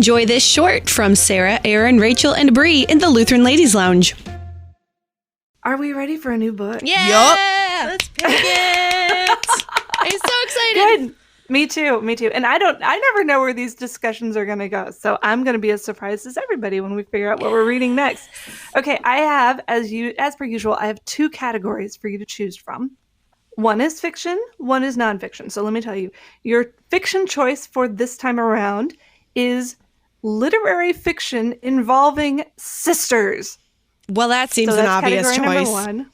enjoy this short from Sarah, Erin, Rachel, and Bree in the Lutheran Ladies Lounge. Are we ready for a new book? Yeah! Yup. Let's pick it! I'm so excited. Good. Me too. And I never know where these discussions are going to go. So I'm going to be as surprised as everybody when we figure out what we're reading next. Okay, I have, as per usual, I have 2 categories for you to choose from. One is fiction, one is nonfiction. So let me tell you, your fiction choice for this time around is literary fiction involving sisters. Well, that seems So an that's obvious category choice. number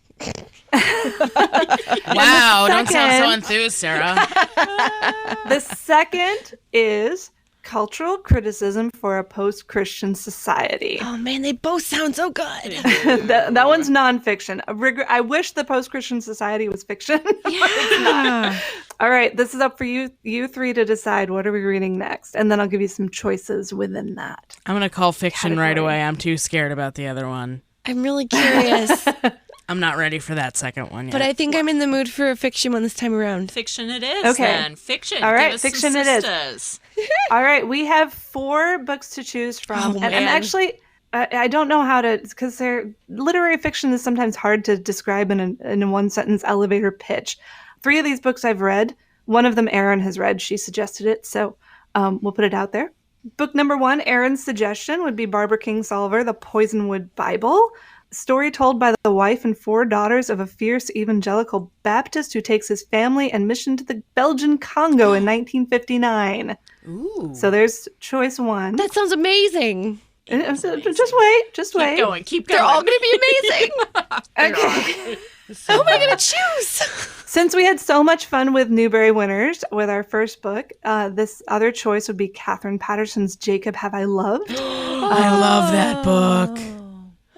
1. Wow, don't sound so enthused, Sarah. The second is cultural criticism for a post-Christian society. Oh, man, they both sound so good. that one's nonfiction. I wish the post-Christian society was fiction. It's not. All right, this is up for you 3 to decide what are we reading next, and then I'll give you some choices within that. I'm going to call fiction right Category. away. I'm too scared about the other one. I'm really curious, I'm not ready for that second one yet. but I think I'm in the mood for a fiction one this time around. Fiction it is, Okay. then. Fiction. All right, Give us some fiction it is. sisters. All right, we have 4 books to choose from. Oh, and man. actually, I don't know how to, because literary fiction is sometimes hard to describe in a one-sentence elevator pitch. 3 of these books I've read. One of them Erin has read. She suggested it, so we'll put it out there. Book number 1, Erin's suggestion, would be Barbara Kingsolver, The Poisonwood Bible. Story told by the wife and 4 daughters of a fierce evangelical Baptist who takes his family and mission to the Belgian Congo in 1959. Ooh. So there's choice 1. That sounds amazing. Just wait. Keep going. Keep going. They're all going to be amazing. Okay. Who am I going to choose? Since we had so much fun with Newbery winners with our first book, this other choice would be Catherine Patterson's Jacob Have I Loved. I love that book.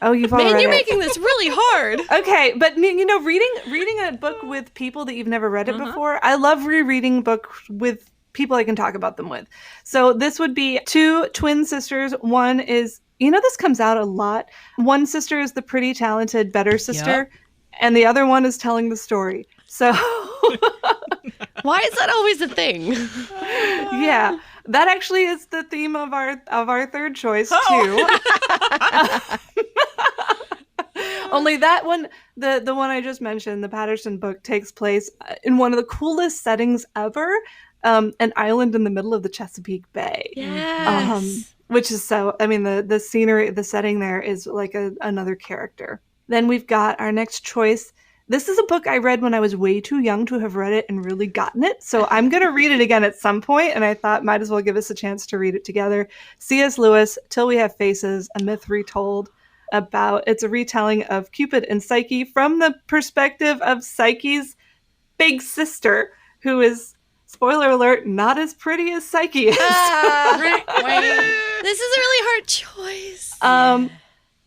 Oh, you've already Man, read you're it. making this really hard. Okay, but reading a book with people that you've never read it before, I love rereading books with people I can talk about them with. So this would be 2 twin sisters. One is, this comes out a lot. One sister is the pretty talented, better sister, and the other one is telling the story. So Why is that always a thing? yeah, that actually is the theme of our third choice too. Only that one, the one I just mentioned, the Patterson book, takes place in one of the coolest settings ever, an island in the middle of the Chesapeake Bay. Yes. Which is the scenery, the setting there is like another character. Then we've got our next choice. This is a book I read when I was way too young to have read it and really gotten it. So I'm going to read it again at some point, and I thought might as well give us a chance to read it together. C.S. Lewis, Till We Have Faces, A Myth Retold. It's a retelling of Cupid and Psyche from the perspective of Psyche's big sister, who is, spoiler alert, not as pretty as Psyche is. This is a really hard choice.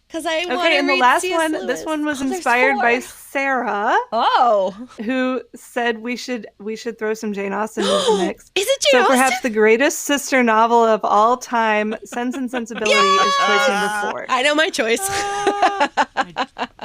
Because I want to Okay, and the read last C.S. one, Lewis. this one was Oh, there's inspired 4. by Sarah, who said we should throw some Jane Austen into the mix. Is it Jane So Austen? perhaps the greatest sister novel of all time, Sense and Sensibility, is choice number 4. I know my choice.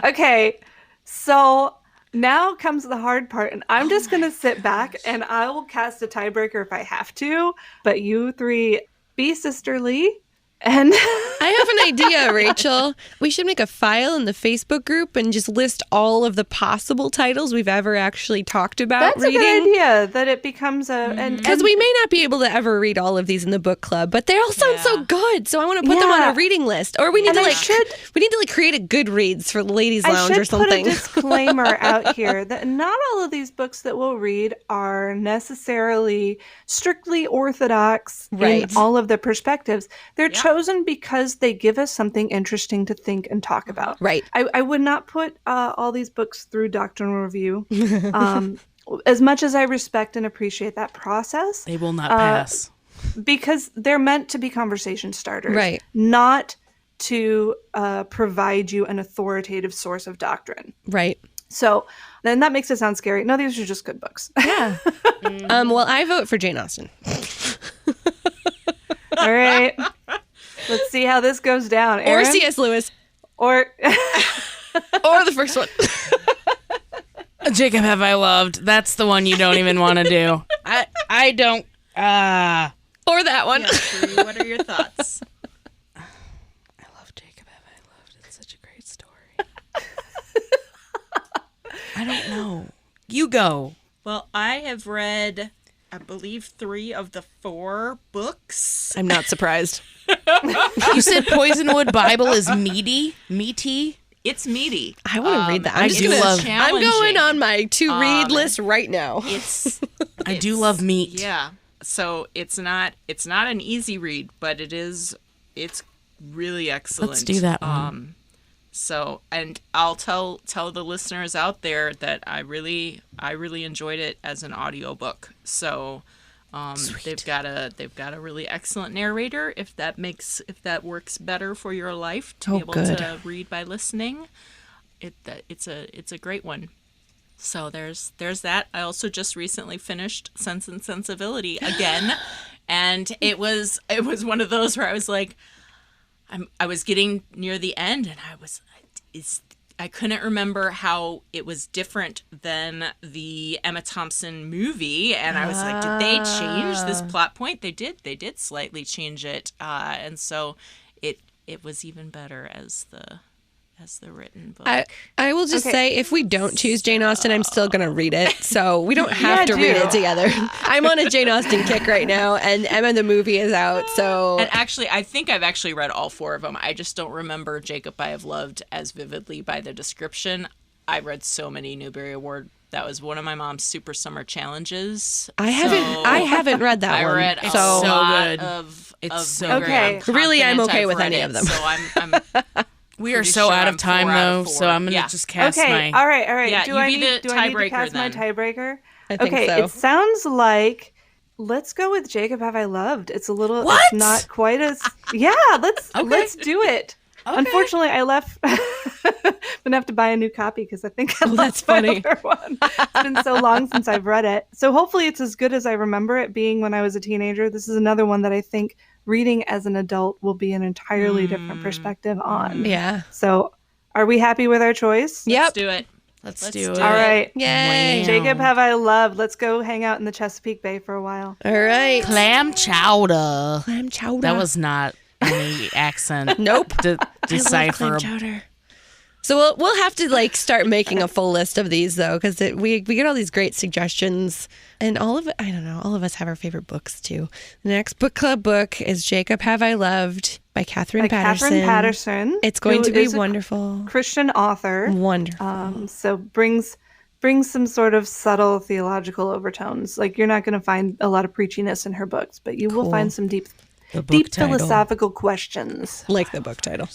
Okay, so now comes the hard part, and I'm just going to sit back and I will cast a tiebreaker if I have to, but you 3 be sisterly. And I have an idea, Rachel. We should make a file in the Facebook group and just list all of the possible titles we've ever actually talked about that's reading. a good idea, that it becomes Because we may not be able to ever read all of these in the book club, but they all sound so good. So I want to put them on Yeah. a reading list, or we need And to I like should- we need to like create a Goodreads for the Ladies Lounge I or should put a something. disclaimer out here that not all of these books that we'll read are necessarily strictly orthodox Right. in all of their perspectives. They're chosen because they give us something interesting to think and talk about. Right. I would not put all these books through doctrinal review. As much as I respect and appreciate that process, They will not pass. because they're meant to be conversation starters, Right. not to provide you an authoritative source of doctrine. Right. So then that makes it sound scary. No, these are just good books. Yeah. Well, I vote for Jane Austen. All right. Let's see how this goes down. Or Erin? C.S. Lewis. Or Or the first one. Jacob Have I Loved. That's the one you don't even want to do. I don't. Or that one. Yeah, Bree, what are your thoughts? I love Jacob Have I Loved. It's such a great story. I don't know. You go. Well, I have read, I believe, 3 of the 4 books. I'm not surprised. You said Poisonwood Bible is meaty? It's meaty. I want to read that. I do love- I'm going on my to-read Um, list right now. I do love meat. Yeah. So it's not an easy read, but it's really excellent. Let's do that one. So, and I'll tell the listeners out there that I really enjoyed it as an audiobook. So, they've got a really excellent narrator. If that works better for your life to be able to read by listening, it's a great one. So there's that. I also just recently finished Sense and Sensibility again, and it was one of those where I was like, I was getting near the end, and I couldn't remember how it was different than the Emma Thompson movie, and I was like, did they change this plot point? They did slightly change it, and so it was even better as the written book. I will just say, if we don't choose Jane Austen, I'm still going to read it. So we don't have to read it together. I'm on a Jane Austen kick right now, and Emma the movie is out. So, and actually, I think I've actually read all 4 of them. I just don't remember Jacob I Have Loved as vividly by the description. I read so many Newbery Award. That was one of my mom's super summer challenges. I haven't read that one. I read a so lot good. of so Newbery. good. Really, I'm okay I've with read any it, of them. So I'm We are pretty so sure out I'm of time, 4 out though, of 4. so I'm going to Yeah. just cast Okay, my... all right. Yeah, do you I be need the to tiebreaker cast my then. tiebreaker? I think Okay, so. it sounds like let's go with Jacob Have I Loved. It's a little, What? it's not quite as, yeah, let's do it. Okay. Unfortunately, I left. I'm gonna have to buy a new copy because I think I lost that's my funny. other one. It's been so long since I've read it. So hopefully it's as good as I remember it being when I was a teenager. This is another one that I think reading as an adult will be an entirely different perspective on. Yeah. So are we happy with our choice? Yep. Let's do it. Let's do it. do All right. Yay. Wow. Jacob Have I Loved. Let's go hang out in the Chesapeake Bay for a while. All right. Clam chowder. Clam chowder. That was not any accent. Nope. Decipher. Clam chowder. So we'll have to start making a full list of these though, because we get all these great suggestions, and all of us have our favorite books too. The next book club book is Jacob Have I Loved by Catherine Patterson. Catherine Patterson. It's going who to be is a wonderful. Christian author. Wonderful. So brings some sort of subtle theological overtones. Like you're not going to find a lot of preachiness in her books, but you will find some deep philosophical questions. Like the book title.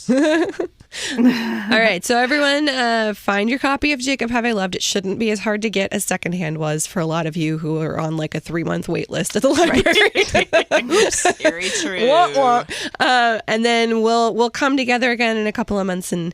All right. So everyone, find your copy of Jacob Have I Loved. It shouldn't be as hard to get as secondhand was for a lot of you who are on like a 3-month wait list at the library. Oops, very true. Wah, wah. And then we'll come together again in a couple of months and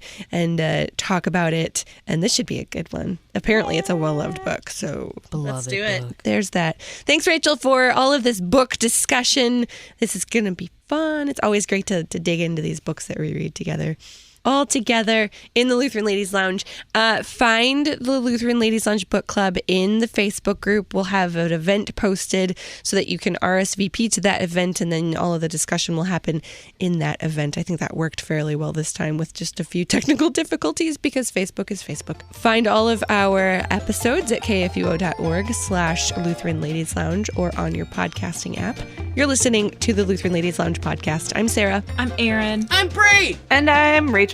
talk about it. And this should be a good one. Apparently, it's a well-loved book. So Let's do it. there's that. Thanks, Rachel, for all of this book discussion. This is going to be fun. It's always great to dig into these books that we read together. All together in the Lutheran Ladies Lounge. Find the Lutheran Ladies Lounge Book Club in the Facebook group. We'll have an event posted so that you can RSVP to that event, and then all of the discussion will happen in that event. I think that worked fairly well this time with just a few technical difficulties because Facebook is Facebook. Find all of our episodes at kfuo.org/Lutheran Ladies Lounge or on your podcasting app. You're listening to the Lutheran Ladies Lounge podcast. I'm Sarah. I'm Erin. I'm Bree. And I'm Rachel.